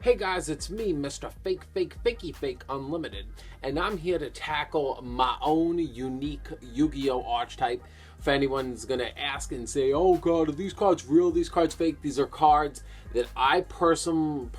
Hey guys, it's me, Mr. Fakey Fake Unlimited, and I'm here to tackle my own unique Yu-Gi-Oh! Archetype. If anyone's gonna ask and say, oh god, are these cards real, these cards fake? These are cards that I personally,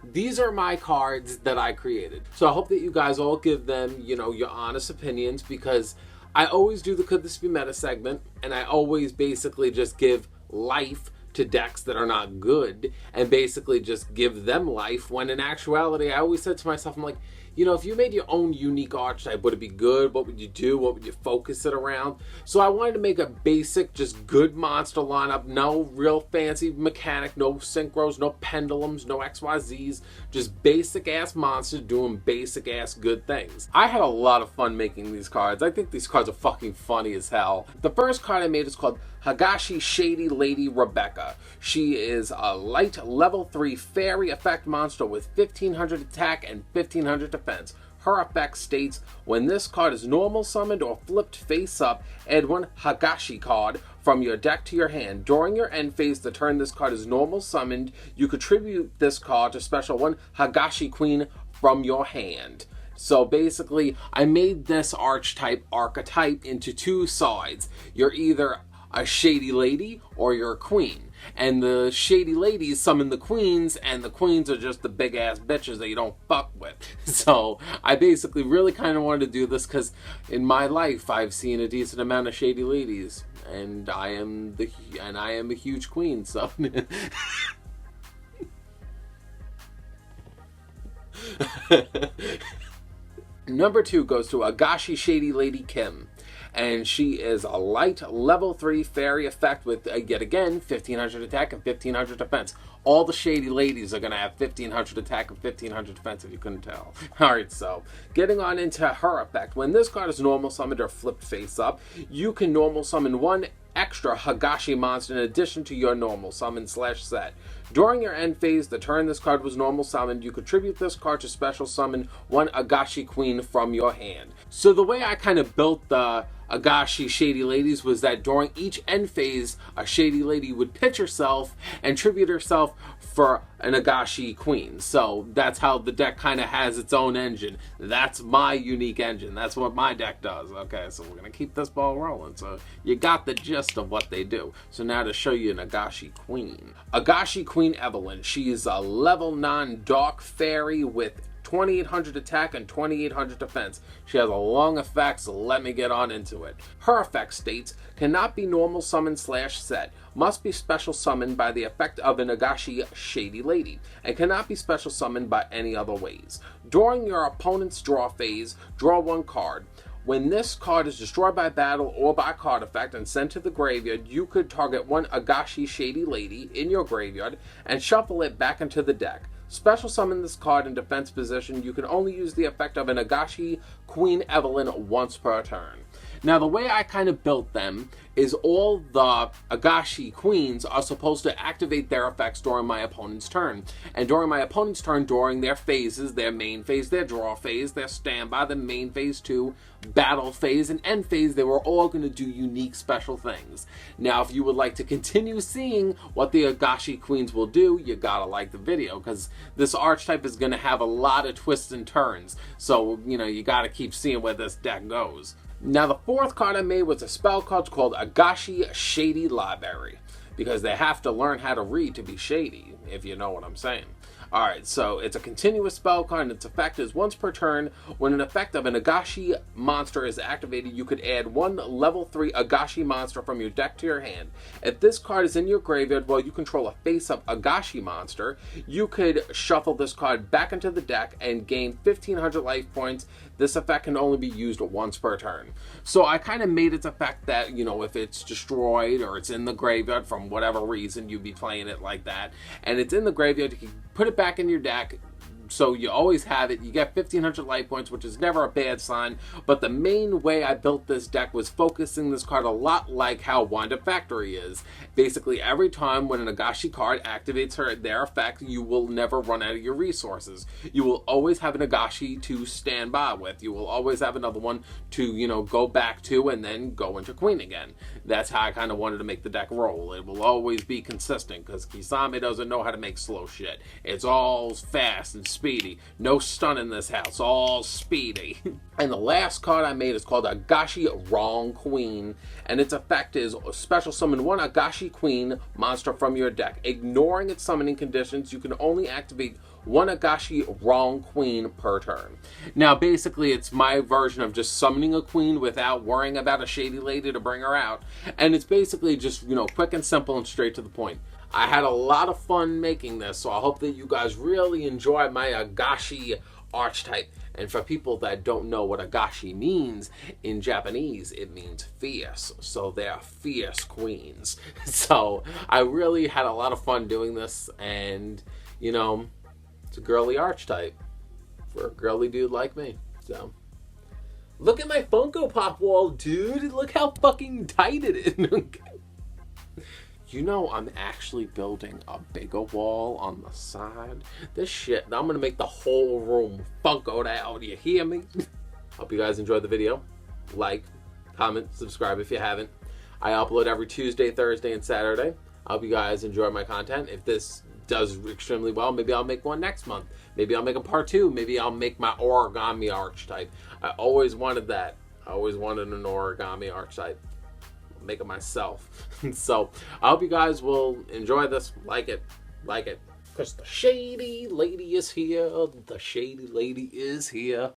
these are my cards that I created. So I hope that you guys all give them, your honest opinions, because I always do the Could This Be Meta segment, and I always basically just give life to decks that are not good and basically just give them life, when in actuality I always said to myself, I'm like, if you made your own unique archetype, would it be good? What would you do? What would you focus it around? So I wanted to make a basic, just good monster lineup. No real fancy mechanic, no synchros, no pendulums, no XYZs, just basic ass monsters doing basic ass good things. I had a lot of fun making these cards. I think these cards are fucking funny as hell. The first card I made is called Hageshi Shady Lady Rebecca. She is a light level 3 fairy effect monster with 1500 attack and 1500 defense. Her effect states, when this card is normal summoned or flipped face up, add one Hageshi card from your deck to your hand. During your end phase, the turn this card is normal summoned, you contribute this card to special one Hageshi Queen from your hand. So basically, I made this archetype into two sides. You're either a shady lady or you're a queen, and the shady ladies summon the queens, and the queens are just the big ass bitches that you don't fuck with. So I basically really kind of wanted to do this because in my life I've seen a decent amount of shady ladies, and I am a huge queen. So number 2 goes to Hageshi Shady Lady Kim. And she is a light level 3 fairy effect with, yet again, 1500 attack and 1500 defense. All the shady ladies are going to have 1500 attack and 1500 defense, if you couldn't tell. Alright, so getting on into her effect. When this card is normal summoned or flipped face up, you can normal summon one extra Hageshi monster in addition to your normal summon / set. During your end phase, the turn this card was normal summoned, you contribute this card to special summon one Hageshi Queen from your hand. So the way I kind of built the Hageshi Shady Ladies was that during each end phase, a Shady Lady would pitch herself and tribute herself for an Hageshi Queen. So that's how the deck kind of has its own engine. That's my unique engine. That's what my deck does. Okay, so we're going to keep this ball rolling. So you got the gist of what they do. So now to show you an Hageshi Queen. Hageshi Queen Evelyn. She is a level 9 dark fairy with 2800 attack and 2800 defense. She has a long effect, so let me get on into it. Her effect states, cannot be normal summon / set, must be special summoned by the effect of an Hageshi Shady Lady, and cannot be special summoned by any other ways. During your opponent's draw phase, draw one card. When this card is destroyed by battle or by card effect and sent to the graveyard, you could target one Hageshi Shady Lady in your graveyard and shuffle it back into the deck. Special summon this card in defense position. You can only use the effect of an Hageshi Queen Evelyn once per turn. Now, the way I kind of built them is all the Hageshi Queens are supposed to activate their effects during my opponent's turn. And during my opponent's turn, during their phases, their main phase, their draw phase, their standby, the main phase 2, battle phase, and end phase, they were all going to do unique special things. Now, if you would like to continue seeing what the Hageshi Queens will do, you gotta like the video, because this archetype is going to have a lot of twists and turns. So, you gotta keep seeing where this deck goes. Now, the fourth card I made was a spell card called Hageshi Shady Library, because they have to learn how to read to be shady, if you know what I'm saying. Alright, so it's a continuous spell card, and its effect is once per turn. When an effect of an Hageshi monster is activated, you could add one level 3 Hageshi monster from your deck to your hand. If this card is in your graveyard while you control a face-up Hageshi monster, you could shuffle this card back into the deck and gain 1500 life points. This effect can only be used once per turn. So I kind of made its effect that, if it's destroyed or it's in the graveyard from whatever reason, you'd be playing it like that, and it's in the graveyard, you can put it back in your deck, So you always have it. You get 1,500 life points, which is never a bad sign. But the main way I built this deck was focusing this card a lot like how Wind Up Factory is. Basically, every time when an Hageshi card activates their effect, you will never run out of your resources. You will always have an Hageshi to stand by with. You will always have another one to, go back to and then go into Queen again. That's how I kind of wanted to make the deck roll. It will always be consistent because Kisame doesn't know how to make slow shit. It's all fast and speedy. No stun in this house. All speedy. And the last card I made is called Hageshi Wrong Queen. And its effect is special summon one Hageshi Queen monster from your deck. Ignoring its summoning conditions, you can only activate one Hageshi Wrong Queen per turn. Now, basically, it's my version of just summoning a queen without worrying about a shady lady to bring her out. And it's basically just, quick and simple and straight to the point. I had a lot of fun making this, so I hope that you guys really enjoy my Hageshi archetype. And for people that don't know what Hageshi means, in Japanese, it means fierce. So they're fierce queens. So I really had a lot of fun doing this, and, it's a girly archetype for a girly dude like me. So, look at my Funko Pop wall, dude. Look how fucking tight it is. I'm actually building a bigger wall on the side. This shit, I'm gonna make the whole room Funko'd out. You hear me? Hope you guys enjoyed the video. Like, comment, subscribe if you haven't. I upload every Tuesday, Thursday, and Saturday. I hope you guys enjoy my content. If this does extremely well, maybe I'll make one next month. Maybe I'll make a part 2. Maybe I'll make my origami archetype. I always wanted that. I always wanted an origami archetype. I'll make it myself. So I hope you guys will enjoy this. Like it. Because the shady lady is here. The shady lady is here.